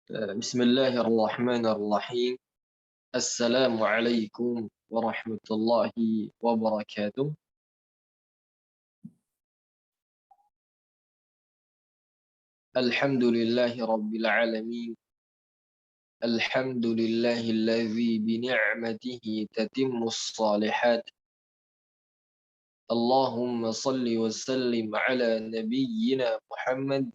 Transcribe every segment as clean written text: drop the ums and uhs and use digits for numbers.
بسم الله الرحمن الرحيم. السلام عليكم ورحمة الله وبركاته. الحمد لله رب العالمين. الحمد لله الذي بنعمته تتم الصالحات. اللهم صل وسلم على نبينا محمد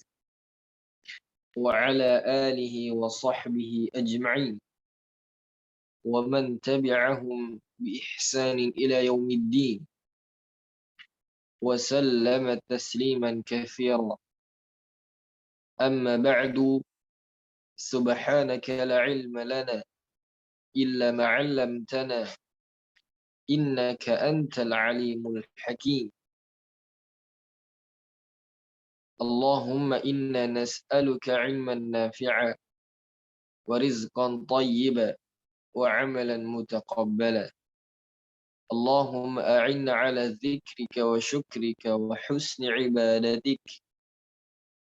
وعلى آله وصحبه أجمعين ومن تبعهم بإحسان إلى يوم الدين وسلم تسليما كثيرا. أما بعد، سبحانك لا علم لنا إلا ما علمتنا إنك أنت العليم الحكيم. اللهم إنا نسألك علما نافعا ورزقا طيبا وعملا متقبلا. اللهم أعنا على ذكرك وشكرك وحسن عبادتك.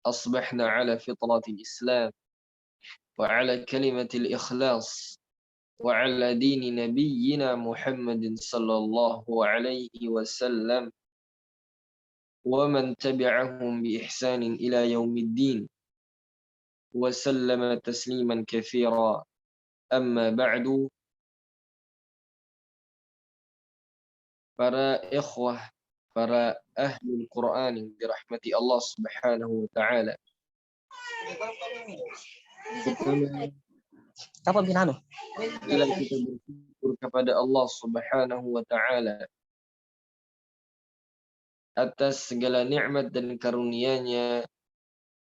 أصبحنا على فطرة الإسلام وعلى كلمة الإخلاص وعلى دين نبينا محمد صلى الله عليه وسلم ومن تبعهم بإحسان إلى يوم الدين وسلم تسليما كثيرا. أما بعد، para ikhwah, para ahlul Quran yang dirahmati Allah Subhanahu wa taala. Pertama, Kapan pinano? bila kita bersyukur kepada Allah Subhanahu wa taala atas segala nikmat dan karunia-Nya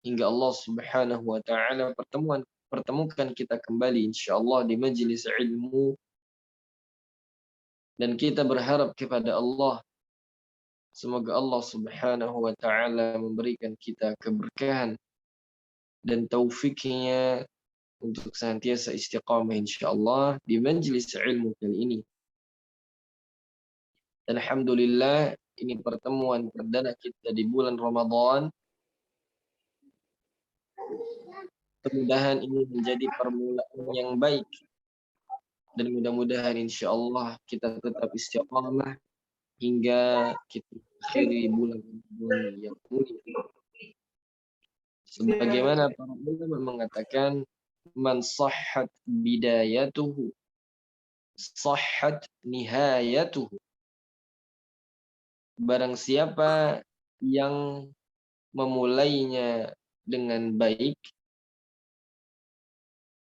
hingga Allah Subhanahu wa taala pertemukan kita kembali insyaallah di majelis ilmu, dan kita berharap kepada Allah semoga Allah Subhanahu wa taala memberikan kita keberkahan dan taufiknya untuk senantiasa istiqamah insyaallah di majelis ilmu kali ini. Dan alhamdulillah ini pertemuan perdana kita di bulan Ramadan. Mudah-mudahan ini menjadi permulaan yang baik dan mudah-mudahan insyaallah kita tetap istiqamah hingga kita akhiri bulan Ramadan yang mulia. Sebagaimana para ulama mengatakan, man sahhat bidayatuhu sahhat nihayatuhu. Barang siapa yang memulainya dengan baik,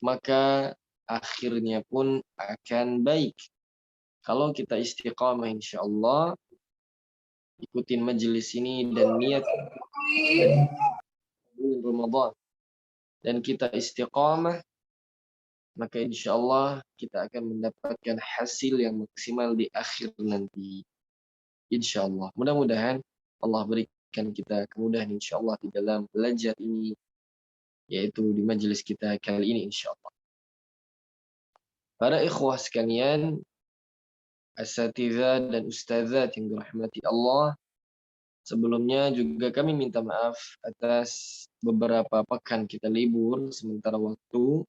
maka akhirnya pun akan baik. Kalau kita istiqamah insyaallah, ikutin majelis ini dan niat bulan Ramadan dan kita istiqamah, maka insyaallah kita akan mendapatkan hasil yang maksimal di akhir nanti. Insyaallah. Mudah-mudahan Allah berikan kita kemudahan insyaallah di dalam belajar ini, yaitu di majelis kita kali ini insyaallah. Para ikhwah sekalian, asatidzah dan ustadzat yang dirahmati Allah, sebelumnya juga kami minta maaf atas beberapa pekan kita libur sementara waktu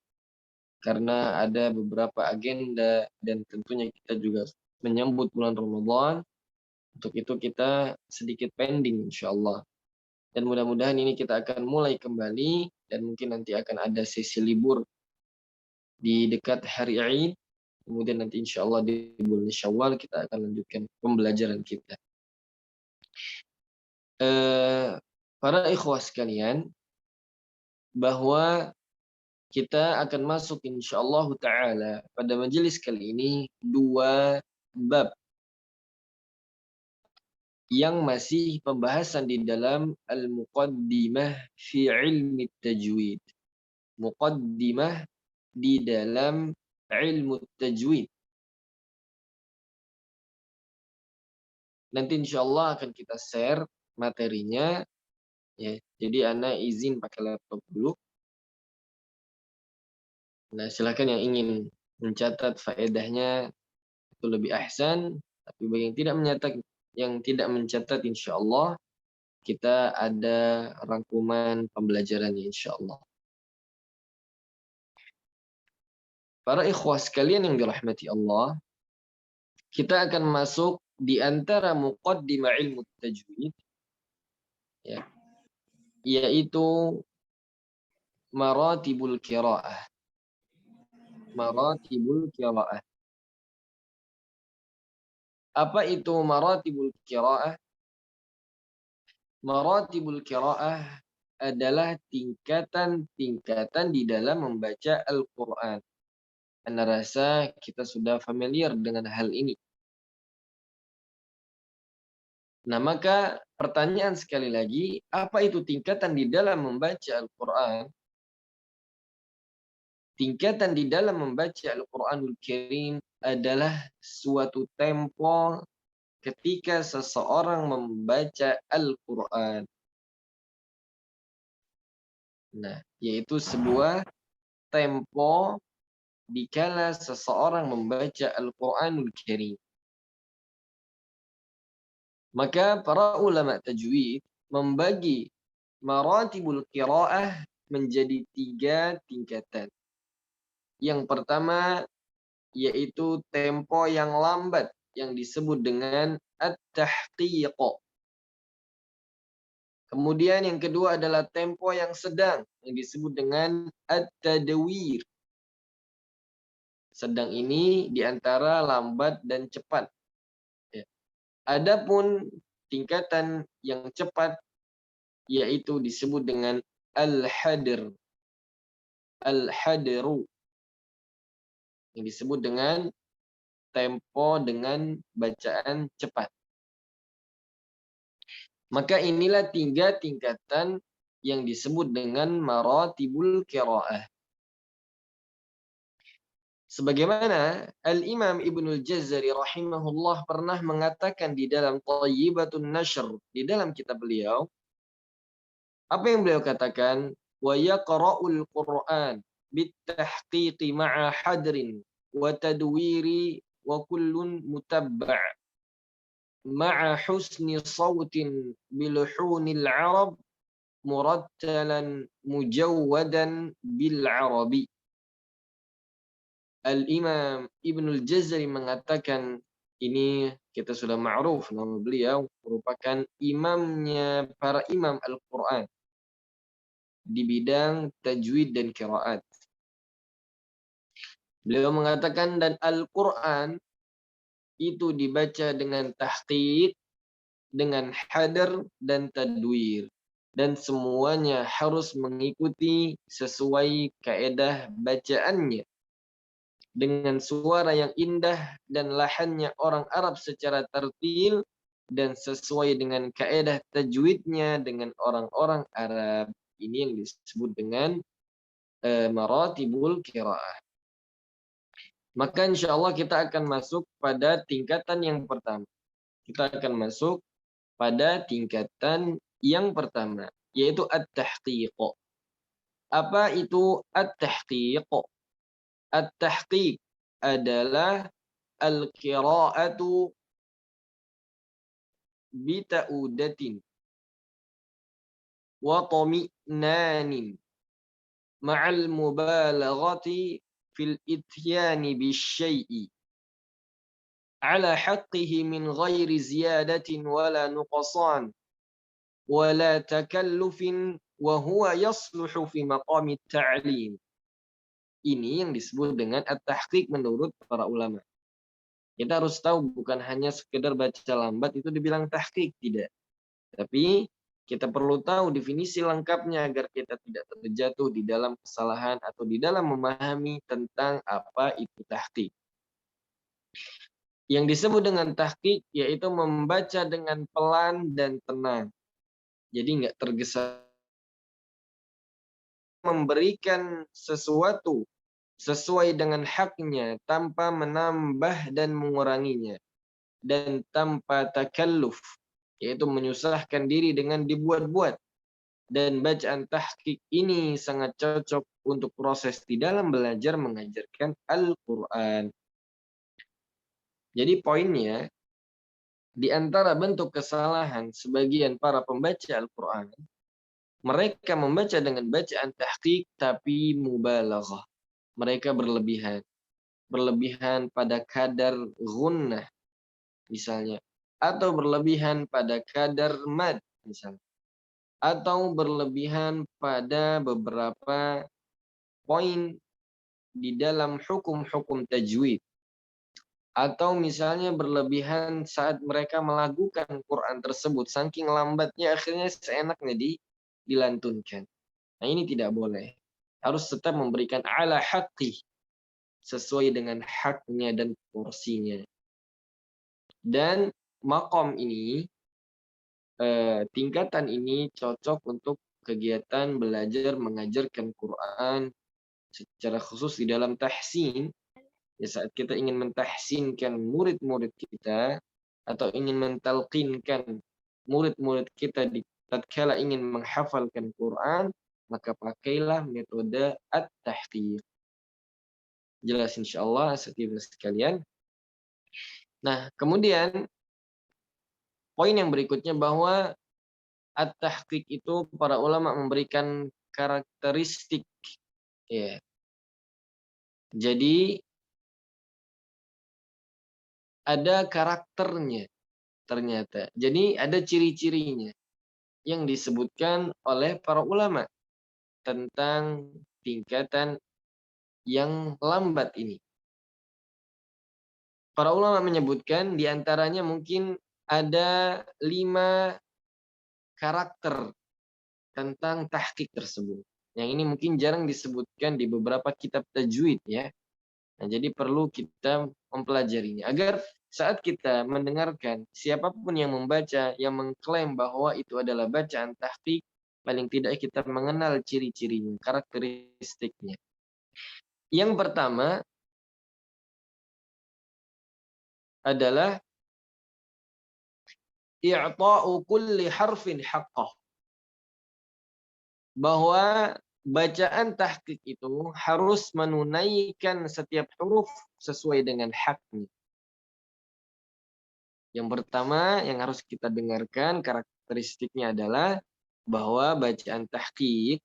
karena ada beberapa agenda dan tentunya kita juga menyambut bulan Ramadan. Untuk itu kita sedikit pending insyaallah. Dan mudah-mudahan ini kita akan mulai kembali dan mungkin nanti akan ada sesi libur di dekat hari Id. Kemudian nanti insyaallah di bulan Syawal kita akan lanjutkan pembelajaran kita. Para ikhwah sekalian, bahwa kita akan masuk insyaallah taala pada majelis kali ini dua bab yang masih pembahasan di dalam al-muqaddimah fi ilmi tajwid. Muqaddimah di dalam ilmu tajwid. Nanti insyaallah akan kita share materinya ya. Jadi ana izin pakai laptop dulu. Nah, silakan yang ingin mencatat faedahnya itu lebih ahsan, tapi bagi yang tidak mencatat insyaallah kita ada rangkuman pembelajarannya insyaallah. Para ikhwah sekalian yang dirahmati Allah, kita akan masuk di antara muqaddimah ilmu tajwid, ya, yaitu maratibul qiraah. Maratibul qiraah. Apa itu maratibul qiraah? Maratibul qiraah adalah tingkatan-tingkatan di dalam membaca Al-Quran. Anda rasa kita sudah familiar dengan hal ini. Nah, maka pertanyaan sekali lagi, apa itu tingkatan di dalam membaca Al-Quran? Tingkatan di dalam membaca Al-Quranul Karim adalah suatu tempo ketika seseorang membaca Al-Quran. Nah, yaitu sebuah tempo dikala seseorang membaca Al-Quranul Karim. Maka para ulama tajwid membagi maratibul qiraah menjadi 3 tingkatan. Yang pertama yaitu tempo yang lambat yang disebut dengan at-tahqiq. Kemudian yang kedua adalah tempo yang sedang yang disebut dengan at-tadwir. Sedang ini diantara lambat dan cepat. Ya. Adapun tingkatan yang cepat yaitu disebut dengan al-hadr. Al-hadru yang disebut dengan tempo dengan bacaan cepat. Maka inilah 3 tingkatan yang disebut dengan maratibul qiraah. Sebagaimana Al-Imam Ibnul Jazari rahimahullah pernah mengatakan di dalam Thayyibatun Nashr, di dalam kitab beliau, apa yang beliau katakan? Wa yaqra'ul Qur'an bitahqiqi ma'a hadrin wa tadwiri wa kullun mutabba' ma'a husni sawtin biluhunil Arab murattalan mujawwadan bil Arabi. Al-Imam Ibnul Jazari mengatakan, ini kita sudah ma'ruf nama beliau, merupakan imamnya para imam Al-Quran di bidang tajwid dan qiraat. Beliau mengatakan, dan Al-Quran itu dibaca dengan tahqiq, dengan hadar dan tadwir. Dan semuanya harus mengikuti sesuai kaedah bacaannya. Dengan suara yang indah dan lahannya orang Arab secara tartil dan sesuai dengan kaedah tajwidnya dengan orang-orang Arab. Ini yang disebut dengan maratibul qiraah. Maka insya Allah kita akan masuk pada tingkatan yang pertama. Kita akan masuk pada tingkatan yang pertama, yaitu at-tahqiq. Apa itu at-tahqiq? At-tahqiq adalah al-qira'atu bita'udatin wa tami'nanin ma'al mubalaghati fil ityani bisyai'i ala haqqihi min ghairi ziyadatin wala nuqsan wala takallufin wa huwa yasluhu fi maqami ta'lim. Ini yang disebut dengan at-tahqiq menurut para ulama. Kita harus tahu bukan hanya sekedar baca lambat itu dibilang tahqiq, tidak. Tapi kita perlu tahu definisi lengkapnya agar kita tidak terjatuh di dalam kesalahan atau di dalam memahami tentang apa itu tahqiq. Yang disebut dengan tahqiq yaitu membaca dengan pelan dan tenang. Jadi nggak tergesa, memberikan sesuatu sesuai dengan haknya tanpa menambah dan menguranginya dan tanpa takalluf, yaitu menyusahkan diri dengan dibuat-buat. Dan bacaan tahqiq ini sangat cocok untuk proses di dalam belajar mengajarkan Al-Quran. Jadi poinnya, di antara bentuk kesalahan sebagian para pembaca Al-Quran, mereka membaca dengan bacaan tahqiq tapi mubalaghah. Mereka berlebihan. berlebihan pada kadar gunnah misalnya, atau berlebihan pada kadar mad misalnya, atau berlebihan pada beberapa poin di dalam hukum-hukum tajwid, atau misalnya berlebihan saat mereka melakukan Quran tersebut saking lambatnya akhirnya seenaknya dilantunkan. Nah, ini tidak boleh. Harus tetap memberikan ala haqqi, sesuai dengan haknya dan porsinya. Dan makom ini, tingkatan ini cocok untuk kegiatan belajar mengajarkan Quran secara khusus di dalam tahsin. Ya, saat kita ingin mentahsinkan murid-murid kita atau ingin mentalqinkan murid-murid kita di tatkala ingin menghafalkan Quran, maka pakailah metode at-tahqiq. Jelas insyaallah saudara sekalian. Nah, kemudian poin yang berikutnya bahwa at-tahqiq itu para ulama memberikan karakteristik, ya. Jadi ada karakternya ternyata. Jadi ada ciri-cirinya yang disebutkan oleh para ulama tentang tingkatan yang lambat ini. Para ulama menyebutkan diantaranya mungkin ada 5 karakter tentang tahqiq tersebut. Yang ini mungkin jarang disebutkan di beberapa kitab tajwid ya. Nah, jadi perlu kita mempelajarinya agar saat kita mendengarkan siapapun yang membaca yang mengklaim bahwa itu adalah bacaan tahqiq, paling tidak kita mengenal ciri-cirinya, karakteristiknya. Yang pertama adalah i'ta'u kulli harfin haqqah. Bahwa bacaan tahqiq itu harus menunaikan setiap huruf sesuai dengan haknya. Yang pertama yang harus kita dengarkan karakteristiknya adalah bahwa bacaan tahqiq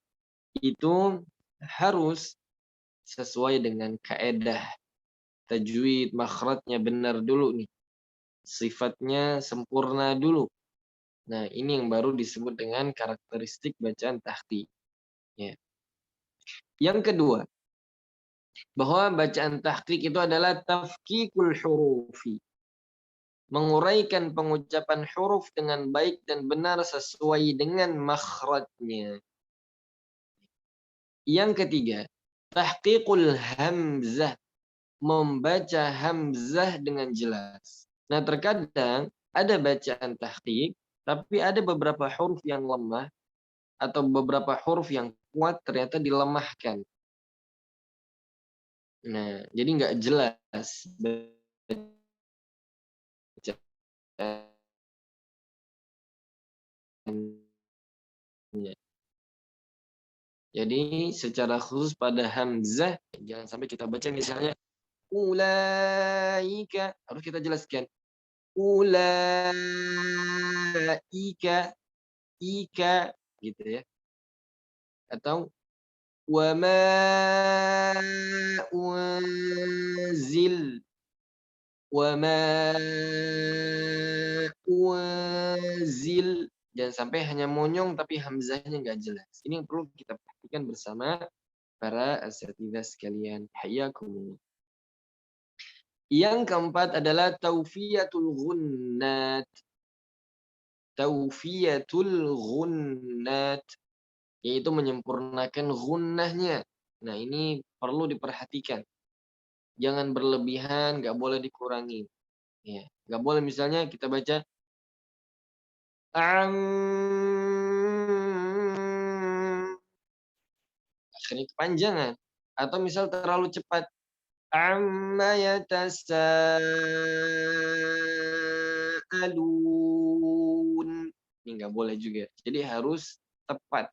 itu harus sesuai dengan kaedah tajwid, makhrajnya benar dulu nih. Sifatnya sempurna dulu. Nah, ini yang baru disebut dengan karakteristik bacaan tahqiq. Ya. Yang kedua, bahwa bacaan tahqiq itu adalah tafkikul hurufi. Menguraikan pengucapan huruf dengan baik dan benar sesuai dengan makhrajnya. Yang ketiga, tahqiqul hamzah. Membaca hamzah dengan jelas. Nah, terkadang ada bacaan tahqiq, tapi ada beberapa huruf yang lemah atau beberapa huruf yang kuat ternyata dilemahkan. Nah, jadi nggak jelas bacaannya. Jadi secara khusus pada hamzah jangan sampai kita baca misalnya ulaika, harus kita jelaskan ulaika, ika gitu ya. Atau wa ma unzil, wa ma unzil. Jangan sampai hanya monyong tapi hamzahnya nggak jelas. Ini yang perlu kita perhatikan bersama para asatidzah sekalian. Hayyakumullah. Yang keempat adalah taufiyatul ghunnat. Taufiyatul ghunnat, yaitu menyempurnakan gunnahnya. Nah, ini perlu diperhatikan. Jangan berlebihan, nggak boleh dikurangi. Ya, nggak boleh misalnya kita baca akhirnya kepanjangan. Atau misal terlalu cepat. Amma yatasaalun. Ini nggak boleh juga. Jadi harus tepat.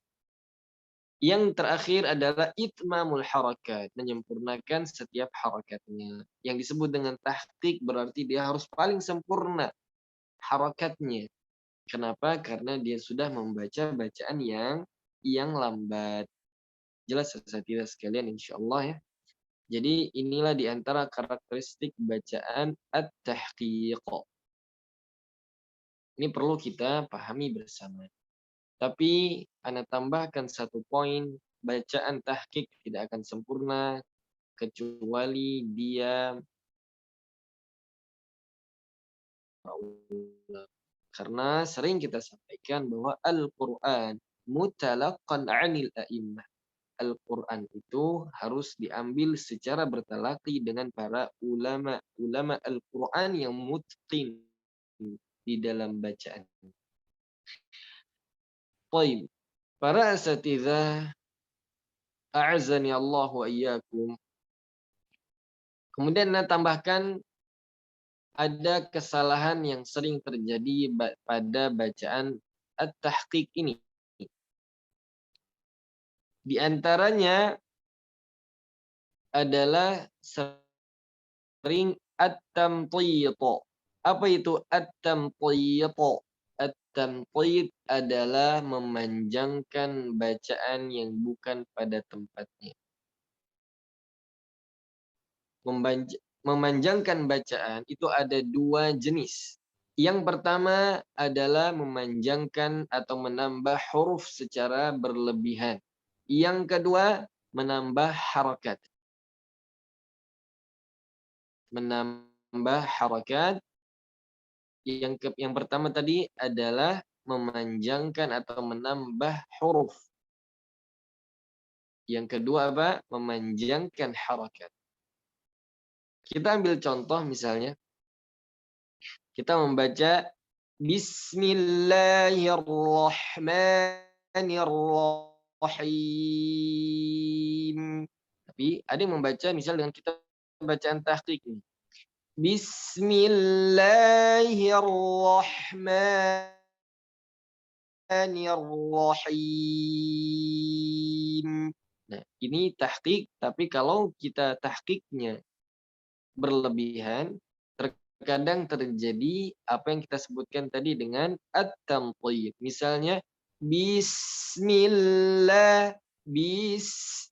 Yang terakhir adalah itmamul harakat, menyempurnakan setiap harakatnya. Yang disebut dengan tahqiq berarti dia harus paling sempurna harakatnya. Kenapa? Karena dia sudah membaca bacaan yang lambat. Jelas tidak sekalian insyaallah ya. Jadi inilah di antara karakteristik bacaan at-tahqiq. Ini perlu kita pahami bersama. Tapi ana tambahkan satu poin, bacaan tahqiq tidak akan sempurna kecuali dia karena sering kita sampaikan bahwa Al-Qur'an mutalaqqan 'anil a'immah. Al-Quran itu harus diambil secara bertalaqi dengan para ulama Al-Quran yang mutqin di dalam bacaan. Baik, para asatidzah, a'azzani Allah wa iyyakum. Kemudian saya tambahkan ada kesalahan yang sering terjadi pada bacaan at-tahqiq ini. Di antaranya adalah sering at-tamtiyit. Apa itu at-tamtiyit? At-tamtiyit adalah memanjangkan bacaan yang bukan pada tempatnya. Memanjangkan bacaan itu ada dua jenis. Yang pertama adalah memanjangkan atau menambah huruf secara berlebihan. Yang kedua, menambah harakat. Menambah harakat. Yang pertama tadi adalah memanjangkan atau menambah huruf. Yang kedua apa? Memanjangkan harakat. Kita ambil contoh misalnya. Kita membaca Bismillahirrahmanirrahim. Tapi ada yang membaca misal dengan kita bacaan tahqiq ini. Bismillahirrahmanirrahim. Nah, ini tahqiq, tapi kalau kita tahqiqnya berlebihan, terkadang terjadi apa yang kita sebutkan tadi dengan at-tamtid. Misalnya bismillah, bis.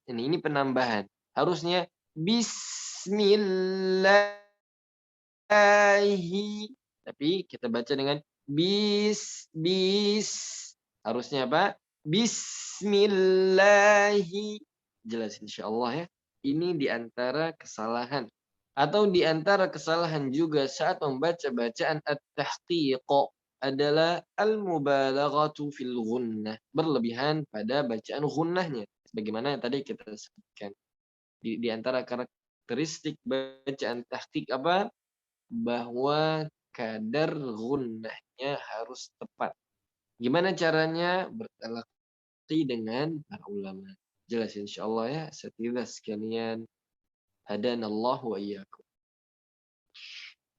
Ini penambahan. Harusnya bismillahi. Tapi kita baca dengan bis. Harusnya apa? Bismillahi. Jelas insyaallah ya. Ini di antara kesalahan. Atau di antara kesalahan juga saat membaca bacaan at-tahqiq adalah al-mubalaghatu fil ghunnah. Berlebihan pada bacaan ghunnahnya. Sebagaimana yang tadi kita sebutkan. Di antara karakteristik bacaan tahqiq apa? Bahwa kadar ghunnahnya harus tepat. Gimana caranya? Bertalaqi dengan para ulama. Jelas insyaallah ya, setidaknya sekalian. Hadanallahu wa iyyakum.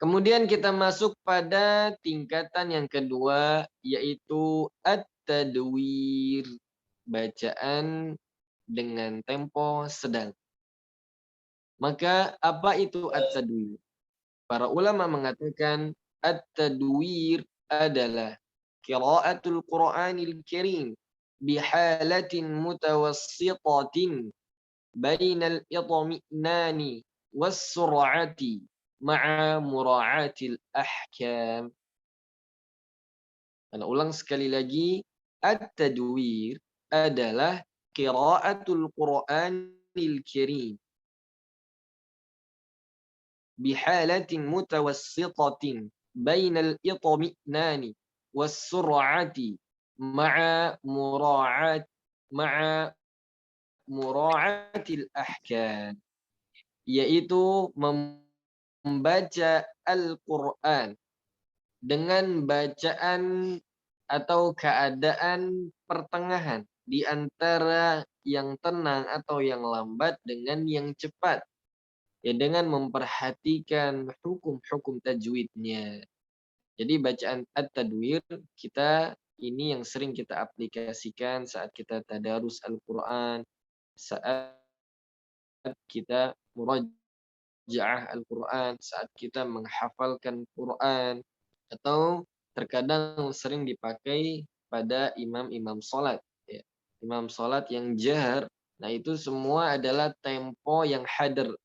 Kemudian kita masuk pada tingkatan yang kedua, yaitu at-tadwir. Bacaan dengan tempo sedang. Maka apa itu at-tadwir? Para ulama mengatakan at-tadwir adalah qiraatul Qur'anil Karim bihalatin mutawassitatin bainal itmi'nani was-sur'ati ma'a mura'atil ahkam. Saya ulang sekali lagi, at-tadwir adalah qiraatul Qur'anil Karim بحالة متوسطة بين الإطمئنان والسرعة مع مراعاة الأحكام, yaitu membaca Al-Quran dengan bacaan atau keadaan pertengahan di antara yang tenang atau yang lambat dengan yang cepat. Ya, dengan memperhatikan hukum-hukum tajwidnya. Jadi bacaan at-tadwir kita ini yang sering kita aplikasikan saat kita tadarus Al-Quran, saat kita murajaah Al-Quran, saat kita menghafalkan Quran, atau terkadang sering dipakai pada imam-imam sholat. Ya. imam sholat yang jahar. Nah, itu semua adalah tempo yang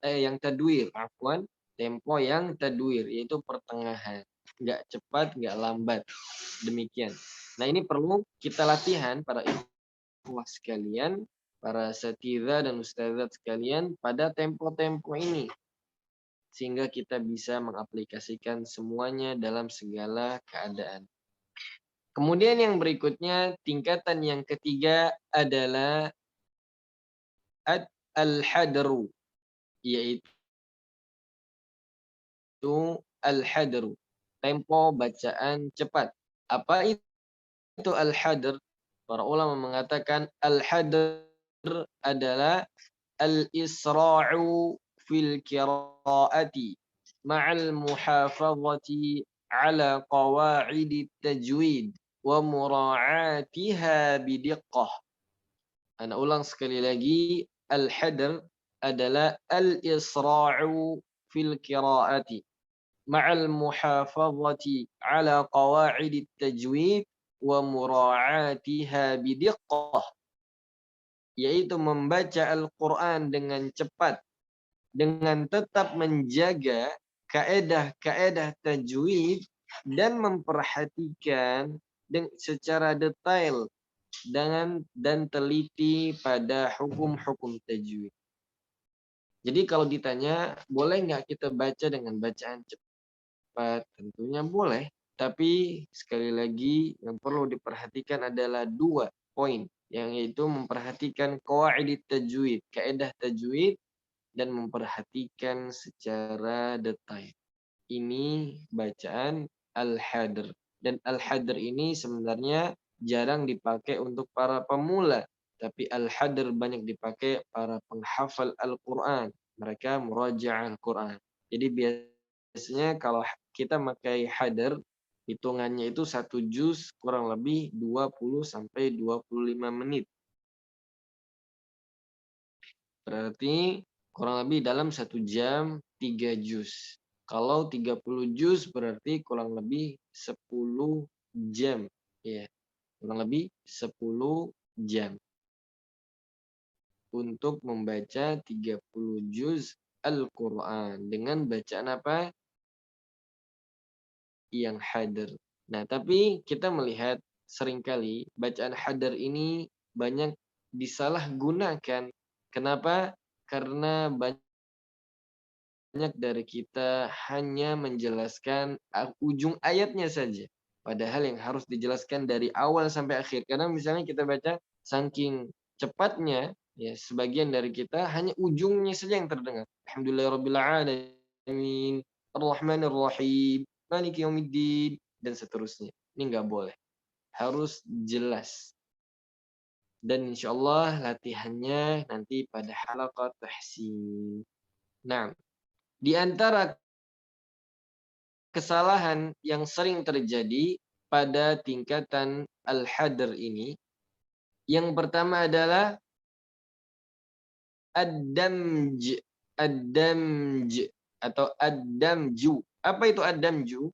yang tadwir, afwan, tempo yang tadwir, yaitu pertengahan. Nggak cepat, nggak lambat. Demikian. Nah, ini perlu kita latihan para ikhwah sekalian, para asatidzah dan ustadzat sekalian pada tempo-tempo ini. Sehingga kita bisa mengaplikasikan semuanya dalam segala keadaan. Kemudian yang berikutnya, tingkatan yang ketiga adalah al-hadru, yaitu al-hadru, tempo bacaan cepat. Apa itu al-hadr? Para ulama mengatakan al-hadr adalah al-isra'u fil qira'ati ma'al muhafazati ala qawa'id tajwid wa mura'atiha bidiqqah. Ana ulang sekali lagi, al-hadr adalah al-isra'u fil qira'ati ma'al muhafazati ala qawa'id tajwid wa mura'atiha bidiqqah, yaitu membaca Al-Qur'an dengan cepat dengan tetap menjaga kaedah-kaedah tajwid dan memperhatikan secara detail dan teliti pada hukum-hukum tajwid. Jadi kalau ditanya, boleh nggak kita baca dengan bacaan cepat? Tentunya boleh. Tapi sekali lagi yang perlu diperhatikan adalah 2 poin. Yang yaitu memperhatikan qawaid tajwid, kaedah tajwid, dan memperhatikan secara detail. Ini bacaan al-hadr. Dan al-hadr ini sebenarnya jarang dipakai untuk para pemula. Tapi al-hadr banyak dipakai para penghafal Al-Quran. Mereka muraja' Al-Quran. Jadi biasanya kalau kita pakai hadr, hitungannya itu 1 juz kurang lebih 20 sampai 25 menit. Berarti kurang lebih dalam 1 jam 3 juz. Kalau 30 juz berarti kurang lebih 10 jam. Ya, kurang lebih 10 jam. Untuk membaca 30 juz Al-Quran. Dengan bacaan apa? Yang hadr. Nah, tapi kita melihat seringkali bacaan hadr ini banyak disalahgunakan. Kenapa? Karena banyak dari kita hanya menjelaskan ujung ayatnya saja. Padahal yang harus dijelaskan dari awal sampai akhir. Karena misalnya kita baca saking cepatnya, ya sebagian dari kita hanya ujungnya saja yang terdengar. Alhamdulillahirabbil alamin, Ar-Rahmanir Rahim, Maliki Yaumiddin, dan seterusnya. Ini nggak boleh. Harus jelas. Dan insya Allah latihannya nanti pada halaqah tahsin. Nah, di antara kesalahan yang sering terjadi pada tingkatan al-hadr ini, yang pertama adalah ad-damj, ad-damj atau ad-damju. Apa itu ad-damju?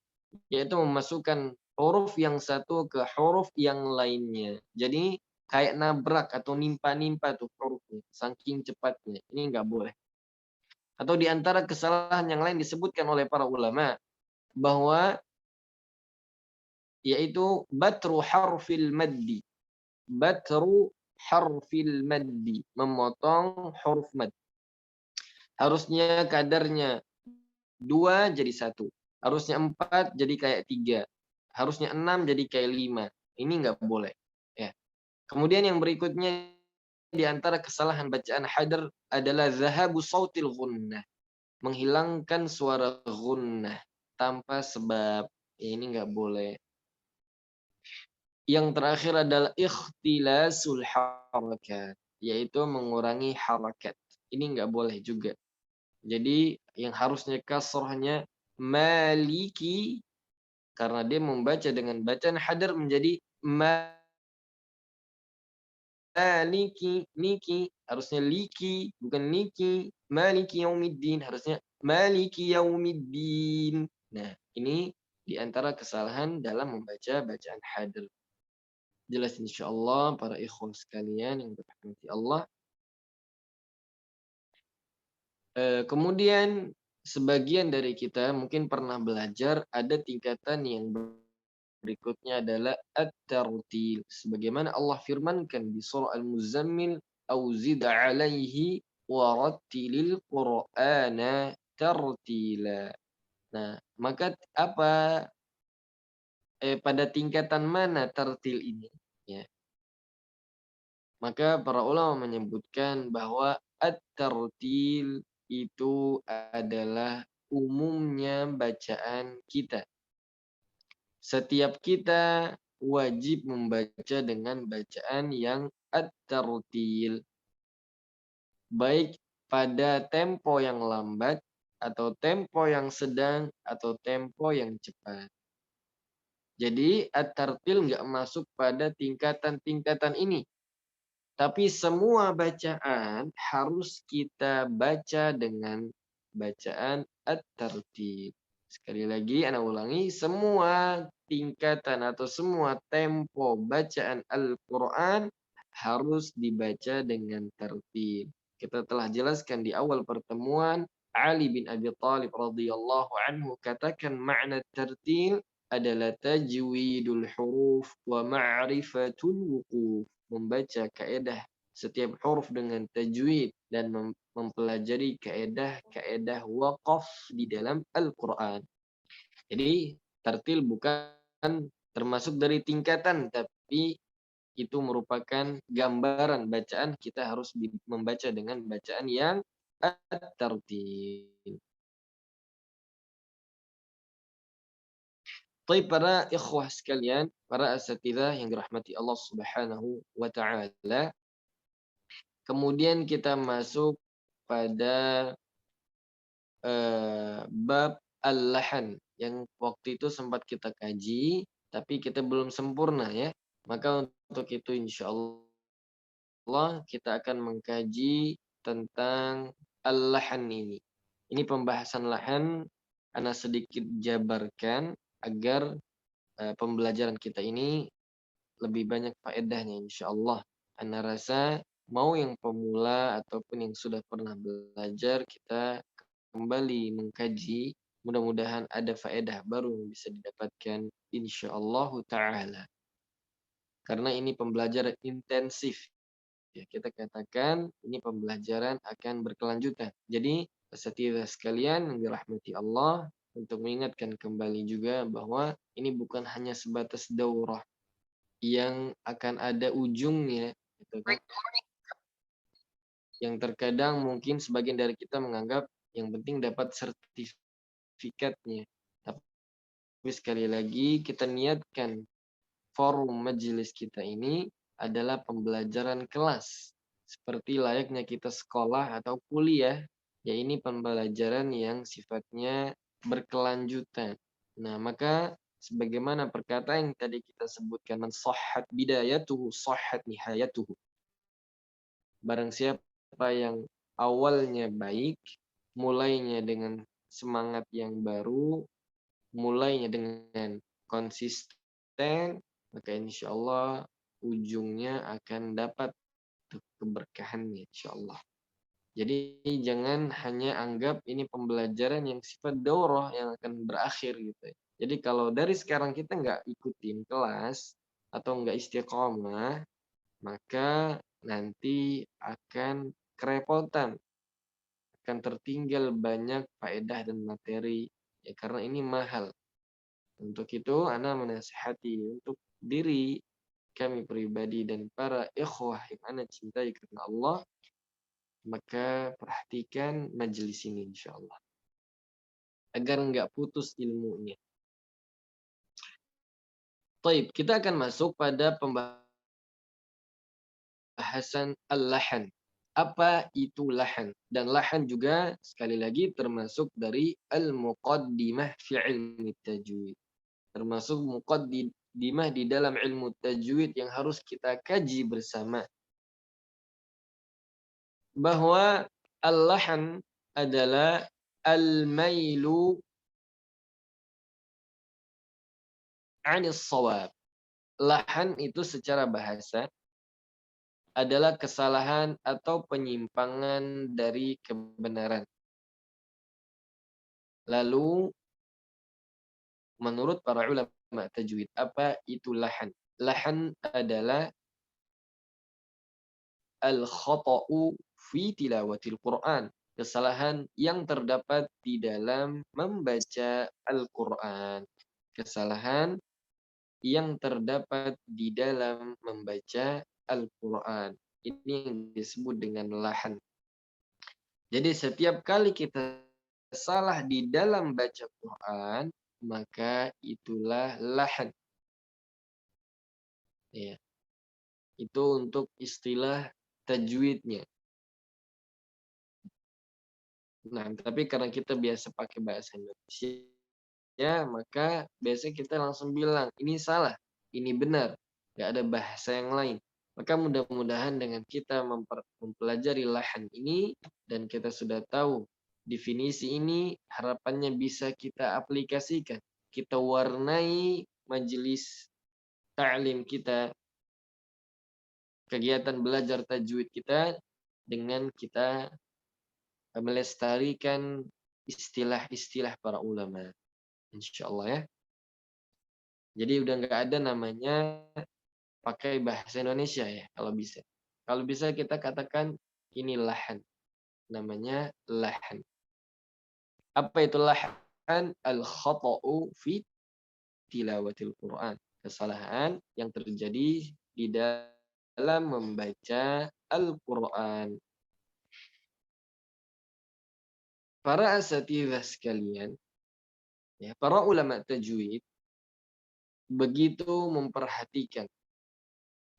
Yaitu memasukkan huruf yang satu ke huruf yang lainnya. Jadi kayak nabrak atau nimpa-nimpa tuh hurufnya, saking cepatnya. Ini nggak boleh. Atau di antara kesalahan yang lain disebutkan oleh para ulama bahwa yaitu batru harfil maddi. Batru harfil maddi, memotong huruf mad. Harusnya kadarnya 2 jadi 1. Harusnya 4 jadi kayak 3. Harusnya 6 jadi kayak 5. Ini nggak boleh. Ya. Kemudian yang berikutnya di antara kesalahan bacaan hadr adalah zahabu sautil ghunnah. Menghilangkan suara ghunnah tanpa sebab. Ini nggak boleh. Yang terakhir adalah ikhtilasul harakat, yaitu mengurangi harakat. Ini nggak boleh juga. Jadi yang harusnya kasrahnya maliki, karena dia membaca dengan bacaan hadr menjadi maliki, niki, harusnya liki, bukan niki. Maliki yaumiddin, harusnya maliki yaumiddin. Nah, ini di antara kesalahan dalam membaca bacaan hadr. jelas insyaallah para ikhwan sekalian yang dirahmati Allah. Kemudian sebagian dari kita mungkin pernah belajar ada tingkatan yang berikutnya adalah at-tartil. Sebagaimana Allah firmankan di surah Al-Muzammil, "Au zid 'alaihi wa rattilil Qur'ana tartila." Nah, maka apa pada tingkatan mana tartil ini? Ya. Maka para ulama menyebutkan bahwa at-tartil itu adalah umumnya bacaan kita. Setiap kita wajib membaca dengan bacaan yang at-tartil. Baik pada tempo yang lambat, atau tempo yang sedang, atau tempo yang cepat. Jadi at-tartil nggak masuk pada tingkatan-tingkatan ini. Tapi semua bacaan harus kita baca dengan bacaan at-tartil. Sekali lagi, ana ulangi, semua tingkatan atau semua tempo bacaan Al-Quran harus dibaca dengan tartil. Kita telah jelaskan di awal pertemuan, Ali bin Abi Thalib radhiyallahu anhu katakan makna tartil adalah tajwidul huruf wa ma'rifatul wuquf. Membaca kaedah setiap huruf dengan tajwid dan mempelajari kaedah waqaf di dalam Al-Quran. Jadi tartil bukan termasuk dari tingkatan, tapi itu merupakan gambaran bacaan. Kita harus membaca dengan bacaan yang at-tartil. Baik para ikhwah sekalian, para asatidzah yang dirahmati Allah Subhanahu wa taala. Kemudian kita masuk pada bab al-lahan yang waktu itu sempat kita kaji, tapi kita belum sempurna ya. Maka untuk itu insyaallah kita akan mengkaji tentang al-lahan ini. Ini pembahasan lahan ana sedikit jabarkan agar pembelajaran kita ini lebih banyak faedahnya insyaallah. Ana rasa mau yang pemula ataupun yang sudah pernah belajar kita kembali mengkaji, mudah-mudahan ada faedah baru yang bisa didapatkan insyaallah taala. Karena ini pembelajaran intensif. Ya, kita katakan ini pembelajaran akan berkelanjutan. Jadi, asatidzah sekalian yang dirahmati Allah, untuk mengingatkan kembali juga bahwa ini bukan hanya sebatas daurah yang akan ada ujungnya, gitu kan. Yang terkadang mungkin sebagian dari kita menganggap yang penting dapat sertifikatnya. Tapi sekali lagi kita niatkan forum majelis kita ini adalah pembelajaran kelas. Seperti layaknya kita sekolah atau kuliah, ya ini pembelajaran yang sifatnya berkelanjutan. Nah, maka sebagaimana perkataan yang tadi kita sebutkan, man sahhat bidayatuhu sahhat nihayatuhu. Barang siapa yang awalnya baik, mulainya dengan semangat yang baru, mulainya dengan konsisten, maka insya Allah ujungnya akan dapat keberkahannya insya Allah. Jadi jangan hanya anggap ini pembelajaran yang sifat daurah yang akan berakhir gitu. Jadi kalau dari sekarang kita nggak ikutin kelas atau nggak istiqomah, maka nanti akan kerepotan, akan tertinggal banyak faedah dan materi ya karena ini mahal. Untuk itu ana menasihati untuk diri kami pribadi dan para ikhwah yang ana cintai karena Allah, maka perhatikan majelis ini insyaallah agar nggak putus ilmunya. Baik, kita akan masuk pada pembahasan al-lahan. Apa itu lahan? Dan lahan juga sekali lagi termasuk dari al-muqaddimah fi ilmi tajwid. Termasuk muqaddimah di dalam ilmu tajwid yang harus kita kaji bersama. Bahwa al-lahan adalah al-mailu 'anis shawab. lahan itu secara bahasa adalah kesalahan atau penyimpangan dari kebenaran. Lalu menurut para ulama tajwid, apa itu lahan? Lahan adalah al-khata'u fi tilawatil Qur'an. Kesalahan yang terdapat di dalam membaca Al-Quran. Kesalahan yang terdapat di dalam membaca Al-Quran. Ini yang disebut dengan lahan. Jadi setiap kali kita salah di dalam baca Quran, maka itulah lahan. Ya. Itu untuk istilah tajwidnya. Nah, tapi karena kita biasa pakai bahasa Indonesia, ya maka biasanya kita langsung bilang, ini salah, ini benar. Nggak ada bahasa yang lain. Maka mudah-mudahan dengan kita mempelajari lahan ini, dan kita sudah tahu definisi ini, harapannya bisa kita aplikasikan. Kita warnai majelis ta'lim kita, kegiatan belajar tajwid kita, dengan kita melestarikan istilah-istilah para ulama. Insya Allah ya. Jadi udah nggak ada namanya pakai bahasa Indonesia ya kalau bisa. Kalau bisa kita katakan ini lahan. Namanya lahan. Apa itu lahan? Al-khata'u fi tilawatil Quran. Kesalahan yang terjadi di dalam membaca Al-Quran. Para asatidzah sekalian, ya, para ulama tajwid begitu memperhatikan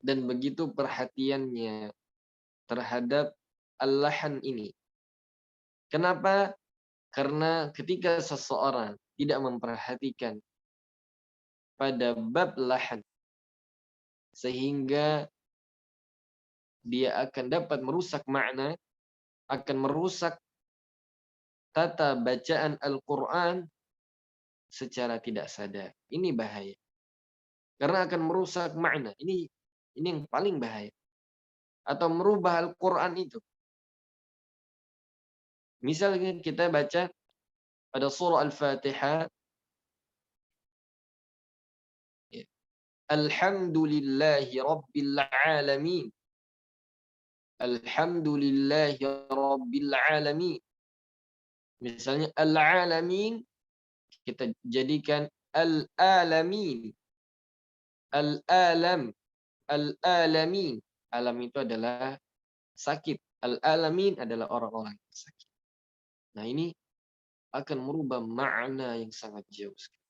dan begitu perhatiannya terhadap al-lahan ini. Kenapa? Karena ketika seseorang tidak memperhatikan pada bab lahan, sehingga dia akan dapat merusak makna, akan merusak tata bacaan Al-Quran secara tidak sadar. Ini bahaya. Karena akan merusak makna. Ini yang paling bahaya. Atau merubah Al-Quran itu. Misalnya kita baca pada surah Al-Fatihah, Alhamdulillahi Rabbil Alamin. Alhamdulillahi Rabbil Alamin. Misalnya Al-Alamin, kita jadikan Al-Alamin. Al-Alam. Al-Alamin. Alam itu adalah sakit. Al-Alamin adalah orang-orang yang sakit. Nah ini akan merubah makna yang sangat jauh sekali.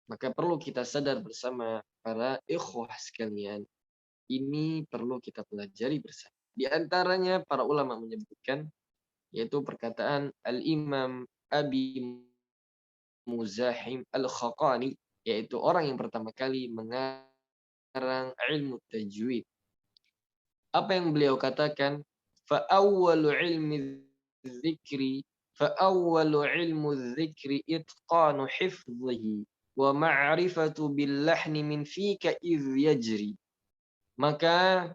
Maka perlu kita sadar bersama para ikhwah sekalian. Ini perlu kita pelajari bersama. Di antaranya para ulama menyebutkan, yaitu perkataan Al-Imam Abi Muzahim Al-Khaqani, yaitu orang yang pertama kali mengarang ilmu tajwid. Apa yang beliau katakan? Fa'awwalu ilmi dzikri fa'awwalu ilmu dzikri itqanu hifdhihi wa ma'rifatu bil lahni min fika idh yajri. Maka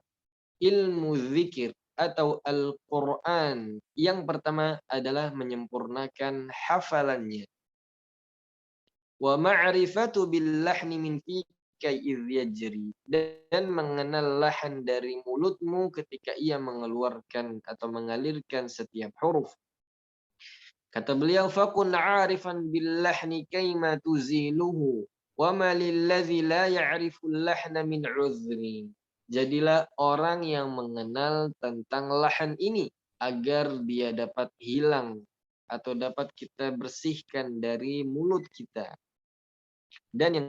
ilmu zikir atau Al-Quran yang pertama adalah menyempurnakan hafalannya. Wa ma'rifatu bil lahni min fika idh yajri, dan mengenal lahan dari mulutmu ketika ia mengeluarkan atau mengalirkan setiap huruf. Kata beliau, fakun 'arifan bil lahni kaima tuziluhu wa ma lilladzi la ya'rifu al-lahna min 'udhri. Jadilah orang yang mengenal tentang lahan ini agar dia dapat hilang atau dapat kita bersihkan dari mulut kita. Dan yang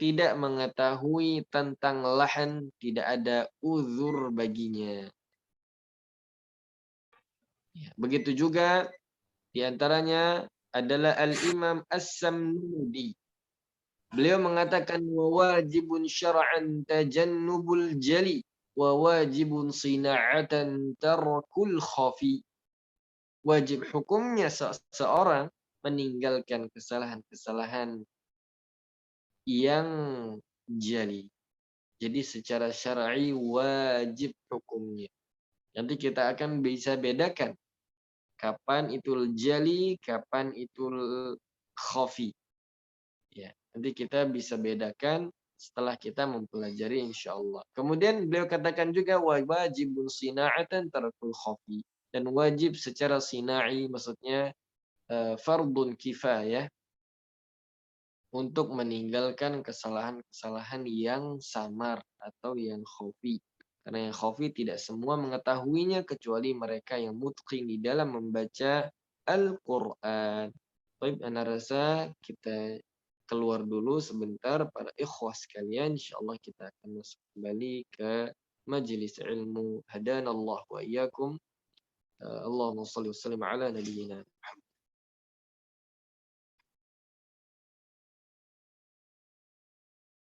tidak mengetahui tentang lahan tidak ada uzur baginya. Begitu juga di antaranya adalah Al-Imam As-Samnudi. Beliau mengatakan wajibun syar'an tajannubul jali wa wajibun sina'atan tarkul khafi. Wajib hukumnya seorang meninggalkan kesalahan-kesalahan yang jali. Jadi secara syar'i wajib hukumnya. Nanti kita akan bisa bedakan kapan itu jali, kapan itu khafi. Ya, nanti kita bisa bedakan setelah kita mempelajari insyaallah. Kemudian beliau katakan juga wajibun sina'atan tarakul khafi, dan wajib secara sina'i maksudnya fardun kifayah untuk meninggalkan kesalahan-kesalahan yang samar atau yang khafi. Karena yang khafi tidak semua mengetahuinya kecuali mereka yang mutqin di dalam membaca Al-Quran. Baik, ana rasa kita keluar dulu sebentar para ikhwas sekalian. Insyaallah kita akan masuk kembali ke majelis ilmu. Hadanallah wa iyyakum. Allahumma shalli wa sallim ala nabiyyina